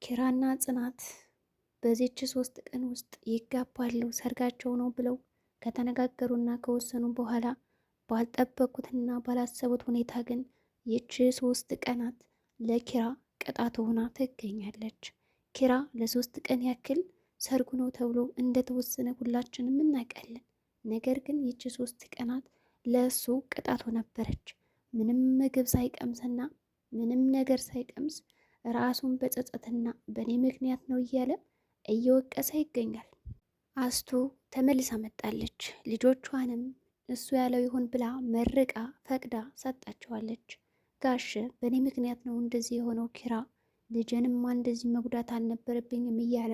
ኪራና ጽናት በዚች 3 ቀን ውስጥ ይጋባሉ ሰርጋቸው ነው ብለው ከተነጋገሩና ከወሰኑ በኋላ ባልጠበቁትና ባላሰቡት ሁኔታ ግን ይች 3 ቀናት ለኪራ ቅጣት ሆና ትገኛለች። ኪራ ለ3 ቀን ያክል ሰርጉ ነው ተብሎ እንደተወሰነ ሁላችንም እናውቃለን። ነገር ግን ይች 3 ቀናት ለእሱ ቅጣቱ ነበረች። ምንም ምግብ ሳይቀምስና ምንም ነገር ሳይቀምስ ራሱን በጸጸትና በእኔ ምክንያት ነው እያለ እየወቀሰ ይገኛል። አስቱ ተመልሳ መጣለች። ልጆቿንም እሱ ያለው ይሁን ብላ መርቃ ፈቅዳ ሰጣቸዋለች። ጋሽ በእኔ ምክንያት ነው እንደዚህ የሆነው ኪራ፣ ልጅንማ እንደዚህ መጉዳት አልነበረብኝም እያለ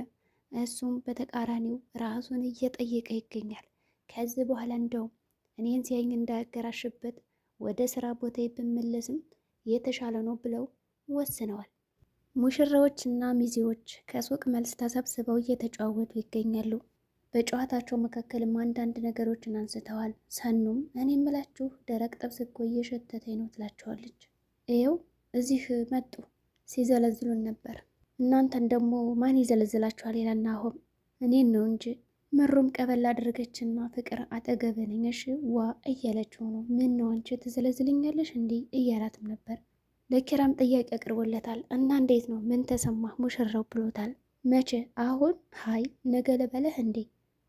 እሱም በተቃራኒው ራሱን እየጠየቀ ይገኛል። ከዚህ በኋላ እንደውም እኔን ሲያኝ እንዳያገራሽበት ወደ ስራ ቦታ ብመለስም የተሻለ ነው ብለው ወስነዋል። ሙሽራዎችና ሚዜዎች ከሱቅ መልስ ተሰብስበው እየተጫወቱ ይገኛሉ። በጨዋታቸው መካከልም አንዳንድ ነገሮችን አንስተዋል። ሰኑም እኔ የምላችሁ ደረቅ ጥብስ እኮ እየሸተተኝ ነው ትላቸዋለች። ይኸው እዚህ መጡ ሲዘለዝሉን ነበር፣ እናንተን ደግሞ ማን ይዘለዝላችኋል? ይላል አሁን እኔን ነው እንጂ። ምሩም ቀበል አድርገችና ፍቅር አጠገብ ነኝ እሺ ዋ እያለችው ነው። ምን ነው አንቺ ትዘለዝልኛለሽ እንዲህ እያላትም ነበር። ለኪራም ጥያቄ አቅርቦለታል እና እንዴት ነው ምን ተሰማህ ሙሽራው ብሎታል። መቼ? አሁን? ሀይ ነገ ልበለህ እንዴ?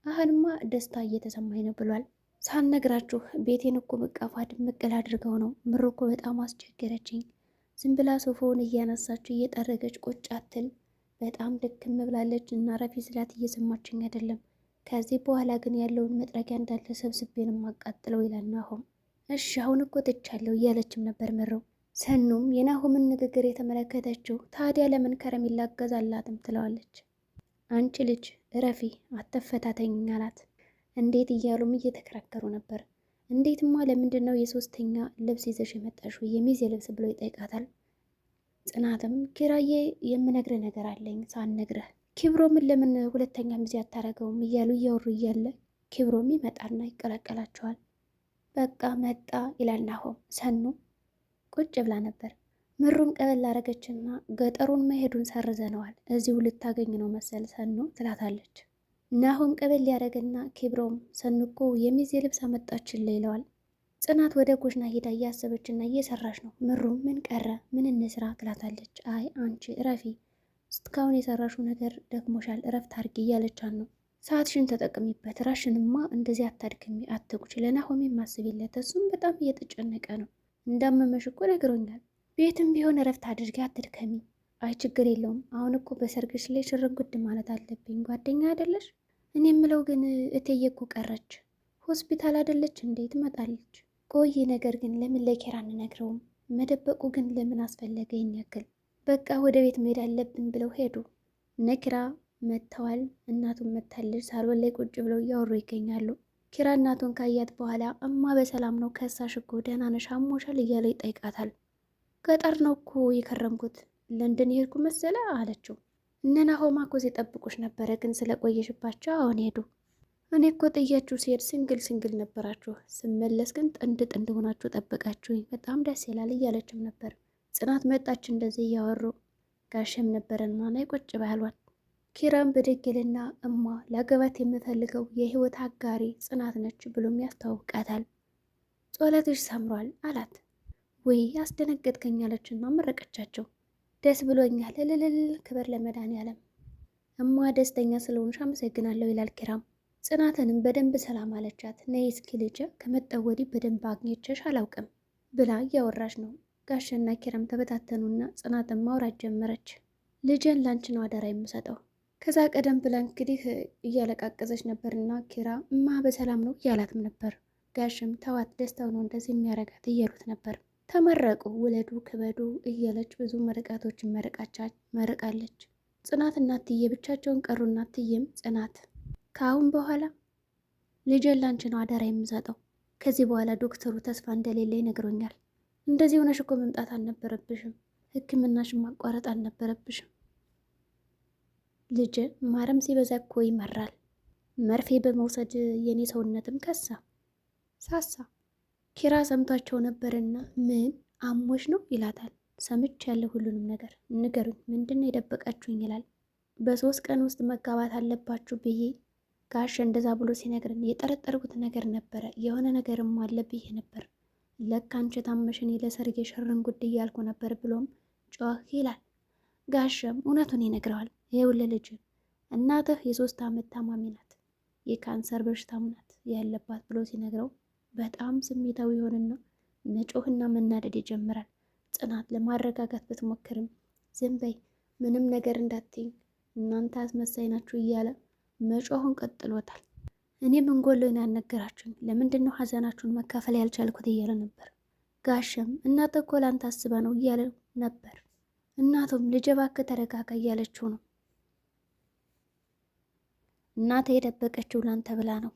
አሁንማ ደስታ እየተሰማኝ ነው ብሏል። ሳልነግራችሁ ቤቴን እኮ መቃፋ ድምቅል አድርገው ነው። ምሩ እኮ በጣም አስቸገረችኝ። ዝም ብላ ሶፋውን እያነሳችሁ እየጠረገች ቁጭ አትል፣ በጣም ድክም ብላለች እና ረፊ ስላት እየሰማችኝ አይደለም። ከዚህ በኋላ ግን ያለውን መጥረጊያ እንዳለ ሰብስቤን ማቃጥለው ይላል ናሆም። እሺ አሁን እኮ ትቻለሁ እያለችም ነበር ምረው። ሰኑም የናሆምን ንግግር የተመለከተችው ታዲያ ለምን ከረሜላ አገዛላትም ትለዋለች። አንቺ ልጅ እረፊ አተፈታተኝ አላት። እንዴት እያሉም እየተከራከሩ ነበር። እንዴትማ ለምንድን ነው የ3ኛ ልብስ ይዘሽ የመጣሽው የሚዜ ልብስ ብሎ ይጠይቃታል። ጽናትም ኪራዬ የምነግር ነገር አለኝ ሳልነግረህ፣ ኪብሮምን ለምን 2ኛ ሚዜ አታረገውም እያሉ እያወሩ እያለ ኪብሮም ይመጣና ይቀላቀላቸዋል። በቃ መጣ ይላል ናሆም። ሰኑ ቁጭ ብላ ነበር። ምሩም ቀበል አረገችና ገጠሩን መሄዱን ሰርዘነዋል እዚሁ ልታገኝ ነው መሰል ሰኑ ትላታለች። ናሆም ቀበል ያረገና ኪብሮም ሰኑ እኮ የሚዜ ልብስ አመጣችን ይለዋል። ጽናት ወደ ኩሽና ሄዳ እያሰበችና እየሰራች ነው። ምሩም ምን ቀረ ምን እንስራ ትላታለች። አይ አንቺ እረፊ፣ እስካሁን የሰራሽው ነገር ደክሞሻል፣ እረፍት አድርጊ እያለቻት ነው። ሰዓትሽን ተጠቅሚበት፣ ራሽንማ እንደዚህ አታድክሚ፣ አትጉች። ለናሆም ማስቢለት፣ እሱም በጣም እየተጨነቀ ነው። እንዳመመሽ እኮ ነግሮኛል። ቤትም ቢሆን እረፍት አድርጊ፣ አትድከሚ። አይ ችግር የለውም፣ አሁን እኮ በሰርግሽ ላይ ሽርጉድ ማለት አለብኝ። ጓደኛ አይደለሽ? እኔ የምለው ግን እቴዬ እኮ ቀረች፣ ሆስፒታል አይደለች እንዴ? ትመጣለች። ቆይ ነገር ግን ለምን ለኪራ አንነግረውም? መደበቁ ግን ለምን አስፈለገ ይህን ያክል? በቃ ወደ ቤት መሄድ አለብን ብለው ሄዱ። እነ ኪራ መጥተዋል። እናቱን መታለች። ሳሎን ላይ ቁጭ ብለው እያወሩ ይገኛሉ። ኪራ እናቱን ካያት በኋላ እማ በሰላም ነው? ከሳሽ እኮ ደህና ነሽ? አሞሻል እያለ ይጠይቃታል። ገጠር ነው እኮ የከረምኩት፣ ለንደን የሄድኩ መሰለ አለችው። እነ ናሆማ እኮ ሲጠብቁሽ ነበረ፣ ግን ስለቆየሽባቸው አሁን ሄዱ። እኔ እኮ ጥያችሁ ሲሄድ ሲንግል ነበራችሁ፣ ስመለስ ግን ጥንድ ሆናችሁ ጠበቃችሁኝ፣ በጣም ደስ ይላል እያለችም ነበር። ጽናት መጣች። እንደዚህ እያወሩ ጋሸም ነበረና ናይ ቁጭ ባያሏት። ኪራም ብድግልና እማ ላገባት የምፈልገው የህይወት አጋሪ ጽናት ነች ብሎም ያስተዋውቃታል። ጸሎትሽ ሰምሯል አላት። ወይ ያስደነገጥከኝ አለችና መረቀቻቸው። ደስ ብሎኛል እልልል፣ ክብር ለመድኃኒዓለም። እማ ደስተኛ ስለሆንሽ አመሰግናለሁ ይላል ኪራም። ጽናትንም በደንብ ሰላም አለቻት። ነይ እስኪ ልጅ ከመጣሁ ወዲህ በደንብ አግኝቼሽ አላውቅም ብላ እያወራች ነው። ጋሸና ኪራም ተበታተኑና ጽናትን ማውራት ጀመረች። ልጅን ላንቺ ነው አደራ የምሰጠው። ከዛ ቀደም ብላ እንግዲህ እያለቃቀዘች ነበርና ኪራ እማ በሰላም ነው እያላትም ነበር። ጋሽም ተዋት ደስታው ነው እንደዚህ የሚያረጋት እያሉት ነበር። ተመረቁ፣ ውለዱ፣ ክበዱ እያለች ብዙ መርቃቶችን መርቃለች። ጽናት እናትዬ ብቻቸውን ቀሩ። እናትዬም ጽናት ከአሁን በኋላ ልጄን ላንቺ ነው አደራ የምሰጠው። ከዚህ በኋላ ዶክተሩ ተስፋ እንደሌለ ይነግሮኛል። እንደዚህ ሆነሽ እኮ መምጣት አልነበረብሽም፣ ሕክምናሽን ማቋረጥ አልነበረብሽም። ልጅ ማረም ሲበዛ እኮ ይመራል። መርፌ በመውሰድ የኔ ሰውነትም ከሳ ሳሳ። ኪራ ሰምቷቸው ነበርና ምን አሞሽ ነው ይላታል። ሰምቻለሁ ሁሉንም ነገር። ንገሩኝ፣ ምንድን ነው የደበቃችሁኝ? ይላል። በ3 ቀን ውስጥ መጋባት አለባችሁ ብዬ ጋሽ እንደዛ ብሎ ሲነግርን የጠረጠርኩት ነገር ነበረ። የሆነ ነገርም አለ ብዬ ነበር። ለካ አንቺ ታመሽ እኔ ለሰርግ የሸርን ጉድ እያልኩ ነበር ብሎም ጮህ ይላል። ጋሸም እውነቱን ይነግረዋል። ይኸውልህ ልጅ እናትህ የ3 ዓመት ታማሚ ናት፣ የካንሰር በሽታም ናት ያለባት ብሎ ሲነግረው በጣም ስሜታዊ ይሆንና መጮህና መናደድ ይጀምራል። ጽናት ለማረጋጋት ብትሞክርም ዝም በይ ምንም ነገር እንዳትይኝ እናንተ አስመሳይ ናችሁ እያለ መጮሁን ቀጥሎታል። እኔ ምን ጎሎኝ ነው ያልነገራችሁኝ? ለምንድን ነው ሀዘናችሁን መካፈል ያልቻልኩት እያለ ነበር። ጋሸም እናት እኮ ላንተ አስባ ነው እያለ ነበር። እናቱም ልጄ እባክህ ተረጋጋ እያለችው ነው። እናቴ የደበቀችው ላንተ ብላ ነው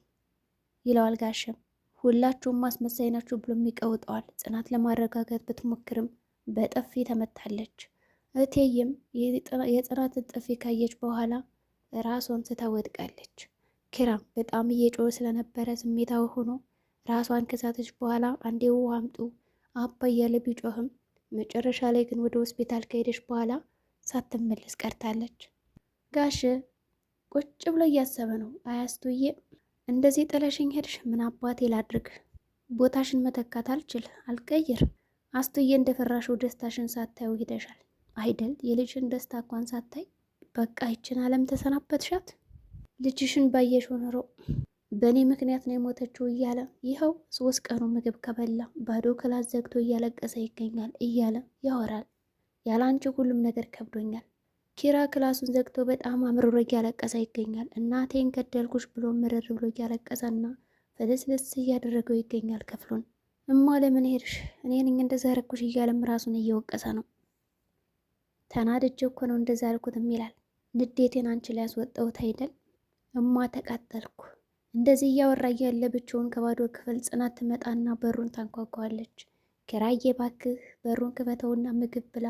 ይለዋል። ጋሸም ሁላችሁም አስመሳይ ናችሁ ብሎም ይቀውጠዋል። ጽናት ለማረጋጋት ብትሞክርም በጥፊ ተመታለች። እቴይም የጽናትን ጥፊ ካየች በኋላ ራሷን ስታ ወድቃለች። ኪራም በጣም እየጮኸ ስለነበረ ስሜታዊ ሆኖ ራሷን ከሳተች በኋላ አንዴ ውሃ አምጡ አባ እያለ ቢጮህም መጨረሻ ላይ ግን ወደ ሆስፒታል ከሄደች በኋላ ሳትመለስ ቀርታለች። ጋሽ ቁጭ ብሎ እያሰበ ነው። አያስቱዬ እንደዚህ ጥለሽኝ ሄድሽ፣ ምን አባቴ ላድርግ? ቦታሽን መተካት አልችል አልቀይር። አስቱዬ እንደፈራሽው ደስታሽን ሳታዩ ሂደሻል አይደል? የልጅሽን ደስታ እንኳን ሳታይ በቃ ይችን ዓለም ተሰናበትሻት። ልጅሽን ባየሽው ኖሮ በእኔ ምክንያት ነው የሞተችው እያለ ይኸው 3 ቀኑ ምግብ ከበላ ባዶ ክላስ ዘግቶ እያለቀሰ ይገኛል እያለ ያወራል። ያለ አንቺ ሁሉም ነገር ከብዶኛል። ኪራ ክላሱን ዘግቶ በጣም አምርሮ እያለቀሰ ይገኛል። እናቴን ገደልኩሽ ብሎ ምርር ብሎ እያለቀሰና ፍልስልስ እያደረገው ይገኛል ክፍሉን። እማ ለምን ሄድሽ? እኔ ነኝ እንደዛ ያረኩሽ እያለም ራሱን እየወቀሰ ነው። ተናድጄ እኮ ነው እንደዛ ያልኩትም ይላል። ንዴቴን አንቺ ላይ ያስወጣሁት አይደል? እማ ተቃጠልኩ። እንደዚህ እያወራ እያለ ብቻውን ከባዶ ክፍል ጽናት ትመጣና በሩን ታንኳኳዋለች። ኪራዬ ባክህ በሩን ክፈተውና ምግብ ብላ፣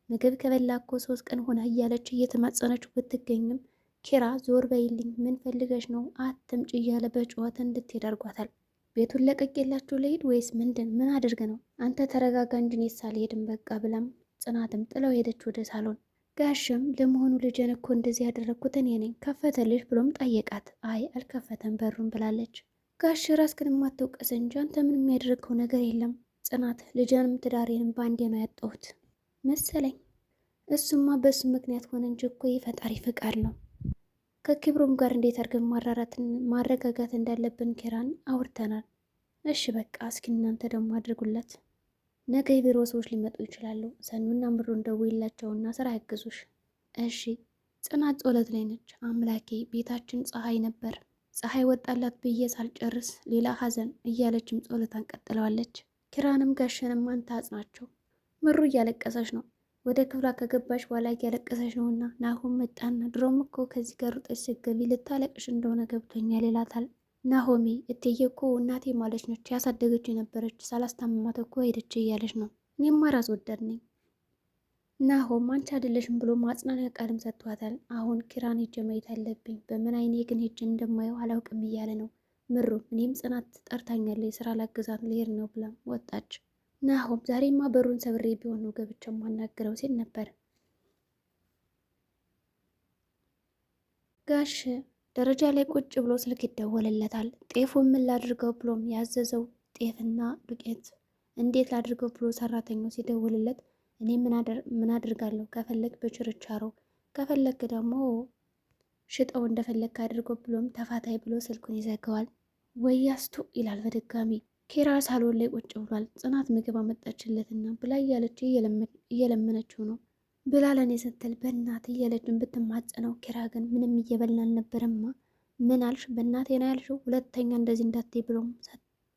ምግብ ከበላ እኮ 3 ቀን ሆነ እያለች እየተማጸነችው ብትገኝም ኪራ ዞር በይልኝ፣ ምን ፈልገሽ ነው? አትምጭ እያለ በጩኸት እንድትሄድ አድርጓታል። ቤቱን ለቀቄላችሁ ልሂድ ወይስ ምንድን? ምን አድርግ ነው? አንተ ተረጋጋ እንጂ እኔስ አልሄድም በቃ ብላም ጽናትም ጥለው ሄደች ወደ ሳሎን። ጋሽም ለመሆኑ ልጄን እኮ እንደዚህ ያደረግኩት እኔ ነኝ ከፈተልሽ ብሎም ጠየቃት። አይ አልከፈተም በሩን ብላለች። ጋሽ ራስህን የማትወቀስ እንጂ አንተ ምን የሚያደርገው ነገር የለም። ጽናት ልጄንም ትዳሬንም በአንዴ ነው ያጣሁት መሰለኝ። እሱማ በሱ ምክንያት ሆነ እንጂ እኮ የፈጣሪ ፍቃድ ነው። ከኪብሮም ጋር እንዴት አድርገን ማረጋጋት እንዳለብን ኪራን አውርተናል። እሺ በቃ እስኪ እናንተ ደግሞ አድርጉለት። ነገ የቢሮ ሰዎች ሊመጡ ይችላሉ። ሰኑና ምሩን ደውይላቸውና ስራ ያግዙሽ። እሺ። ጽናት ጸሎት ላይ ነች። አምላኬ ቤታችን ፀሐይ ነበር፣ ፀሐይ ወጣላት ብዬ ሳልጨርስ ሌላ ሀዘን እያለችም ጸሎታን ቀጥለዋለች። ኪራንም ጋሸንም አንተ አጽናቸው። ምሩ እያለቀሰች ነው። ወደ ክፍሏ ከገባች በኋላ እያለቀሰች ነውና ናሆም መጣና ድሮም እኮ ከዚህ ጋር ሩጠሽ ስትገቢ ልታለቅሽ እንደሆነ ገብቶኛል ይላታል። ናሆሚ እትዬ እኮ እናቴ ማለች ነች ያሳደገች የነበረች ሳላስታምማት እኮ ሄደች እያለች ነው። እኔማ ራስ ወዳድ ነኝ። ናሆም አንቺ አይደለሽም ብሎ ማጽናኛ ቃልም ሰጥቷታል። አሁን ኪራን ሄጄ ማየት አለብኝ፣ በምን አይኔ ግን ሄጄ እንደማየው አላውቅም እያለ ነው። ምሩ እኔም ጽናት ጠርታኛለች ስራ ላግዛት ልሄድ ነው ብላ ወጣች። ናሆም ዛሬማ በሩን ሰብሬ ቢሆን ነው ገብቼ ማናገረው ሲል ነበር። ጋሽ ደረጃ ላይ ቁጭ ብሎ ስልክ ይደወልለታል። ጤፉን ምን ላድርገው ብሎም ያዘዘው ጤፍና ዱቄት እንዴት ላድርገው ብሎ ሰራተኛው ሲደውልለት እኔ ምን አድርጋለሁ፣ ከፈለግ በችርቻሮ ከፈለግ ደግሞ ሽጠው እንደፈለግ አድርገው ብሎም ተፋታይ ብሎ ስልኩን ይዘጋዋል። ወያስቱ ይላል በድጋሚ። ኪራ ሳሎን ላይ ቁጭ ብሏል። ጽናት ምግብ አመጣችለትና ብላ እያለች እየለመነችው ነው። ብላ ለኔ ስትል በእናት እያለችን ብትማጸነው ኪራ ግን ምንም እየበላ አልነበረማ። ምን አልሽ? በእናቴ ነው ያልሽው? ሁለተኛ እንደዚህ እንዳትይ ብሎም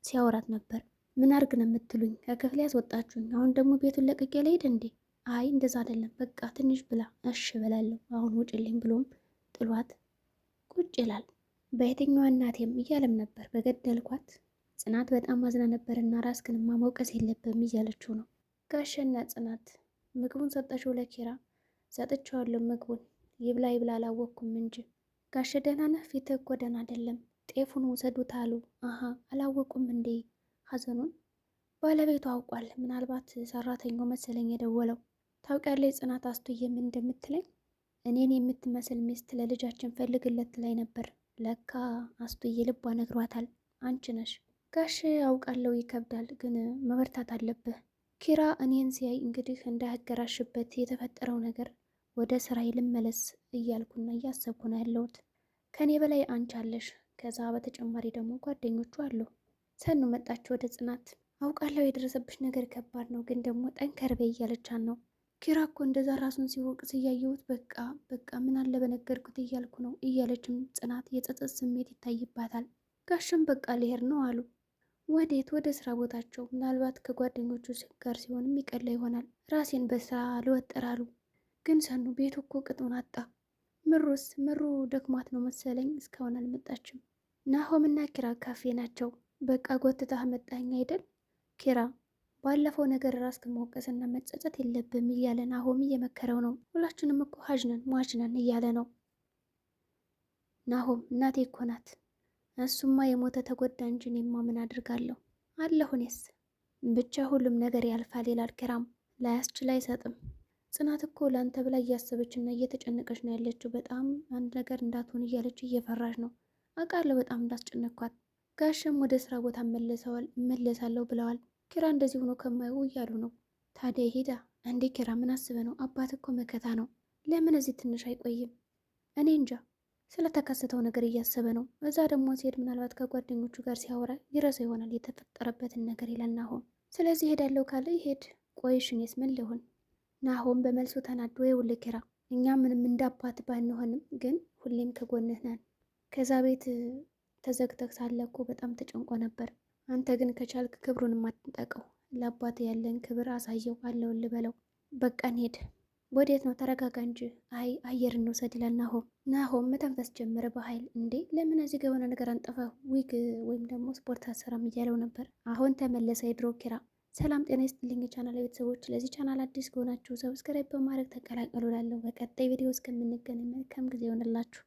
ሲያወራት ነበር። ምን አርግ ነው የምትሉኝ? ከክፍሌ ያስወጣችሁኝ። አሁን ደግሞ ቤቱን ለቅቄ ልሄድ እንዴ? አይ እንደዛ አይደለም፣ በቃ ትንሽ ብላ። እሺ ብላለሁ፣ አሁን ውጭልኝ ብሎም ጥሏት ቁጭ ይላል። በየትኛዋ እናቴም እያለም ነበር በገደልኳት። ጽናት በጣም አዝና ነበርና ራስህን ማሞቀስ የለብም እያለችው ነው። ጋሸና ጽናት ምግቡን ሰጠችው ለኪራ። ሰጥቼዋለሁ ምግቡን ይብላ ይብላ አላወቅኩም እንጂ ጋሸ ደህና ነህ? ፊትህ እኮ ደህና አይደለም። ጤፉን ውሰዱት አሉ። አሀ አላወቁም እንዴ ሀዘኑን? ባለቤቱ አውቋል። ምናልባት ሰራተኛው መሰለኝ የደወለው። ታውቂያለሽ ጽናት አስቱዬ ምን እንደምትለኝ? እኔን የምትመስል ሚስት ለልጃችን ፈልግለት ላይ ነበር። ለካ አስቱዬ ልቧ ነግሯታል። አንቺ ነሽ። ጋሽ አውቃለሁ፣ ይከብዳል፣ ግን መበርታት አለብህ። ኪራ እኔን ሲያይ እንግዲህ እንዳያገራሽበት የተፈጠረው ነገር ወደ ስራዬ ልመለስ እያልኩና እያሰብኩ ነው ያለሁት። ከኔ በላይ አንቺ አለሽ። ከዛ በተጨማሪ ደግሞ ጓደኞቹ አሉ። ሰኑ መጣች ወደ ጽናት። አውቃለሁ የደረሰብሽ ነገር ከባድ ነው፣ ግን ደግሞ ጠንከር በይ እያለቻን ነው። ኪራ እኮ እንደዛ ራሱን ሲወቅስ እያየሁት በቃ ምን አለ በነገርኩት እያልኩ ነው እያለችም ጽናት የጸጸት ስሜት ይታይባታል። ጋሽም በቃ ልሄድ ነው አሉ። ወዴት? ወደ ስራ ቦታቸው። ምናልባት ከጓደኞቹ ጋር ሲሆንም ይቀላ ይሆናል። ራሴን በስራ ልወጥር አሉ። ግን ሰኑ ቤቱ እኮ ቅጡን አጣ። ምሩ ደክሟት ነው መሰለኝ እስካሁን አልመጣችም። ናሆምና ኪራ ካፌ ናቸው። በቃ ጎትታህ መጣኝ አይደል? ኪራ ባለፈው ነገር ራስክን መውቀስና መጸጸት የለብም እያለ ናሆም እየመከረው ነው። ሁላችንም እኮ ሀጅነን ሟችነን እያለ ነው ናሆም። እናቴ እኮ ናት። እሱማ የሞተ ተጎዳ እንጂ እኔማ ምን አድርጋለሁ አለሁ እኔስ። ብቻ ሁሉም ነገር ያልፋል ይላል ኪራም። ላያስችል አይሰጥም። ጽናት እኮ ለአንተ ብላ እያሰበች እና እየተጨነቀች ነው ያለችው። በጣም አንድ ነገር እንዳትሆን እያለች እየፈራች ነው። አውቃለሁ በጣም እንዳስጨነኳት። ጋሸም ወደ ስራ ቦታ እመለሳለሁ ብለዋል። ኪራ እንደዚህ ሆኖ ከማየው እያሉ ነው። ታዲያ ሄዳ እንዴ ኪራ ምን አስበ ነው? አባት እኮ መከታ ነው። ለምን እዚህ ትንሽ አይቆይም? እኔ እንጃ ስለተከሰተው ነገር እያሰበ ነው። እዛ ደግሞ ሲሄድ ምናልባት ከጓደኞቹ ጋር ሲያወራ ይረሳ ይሆናል የተፈጠረበትን ነገር ይላል ናሆም። ስለዚህ ሄዳለሁ ካለ ይሄድ። ቆይሽ እኔስ ምን ልሆን? ናሆም በመልሱ ተናዶ ይኸውልህ ኪራ፣ እኛ ምንም እንዳባት ባንሆንም ግን ሁሌም ከጎንህ ነን። ከዛ ቤት ተዘግተህ ሳለ እኮ በጣም ተጨንቆ ነበር። አንተ ግን ከቻልክ ክብሩን የማትንጠቀው ለአባት ያለን ክብር አሳየው፣ አለውልህ በለው። በቃ እንሂድ። ወዴት ነው? ተረጋጋ እንጂ። አይ አየር እንውሰድ ይላል ናሆም። ናሆም መተንፈስ ጀመረ በኃይል። እንዴ ለምን እዚህ ገበና ነገር አንጠፋ? ዊግ ወይም ደግሞ ስፖርት አሰራም እያለው ነበር። አሁን ተመለሰ የድሮ ኪራ። ሰላም ጤና ይስጥልኝ የቻናል ቤተሰቦች፣ ለዚህ ቻናል አዲስ ከሆናችሁ ሰብስክራይብ በማድረግ ተቀላቀሉ። ላለሁ በቀጣይ ቪዲዮ እስከምንገናኝ መልካም ጊዜ ይሆንላችሁ።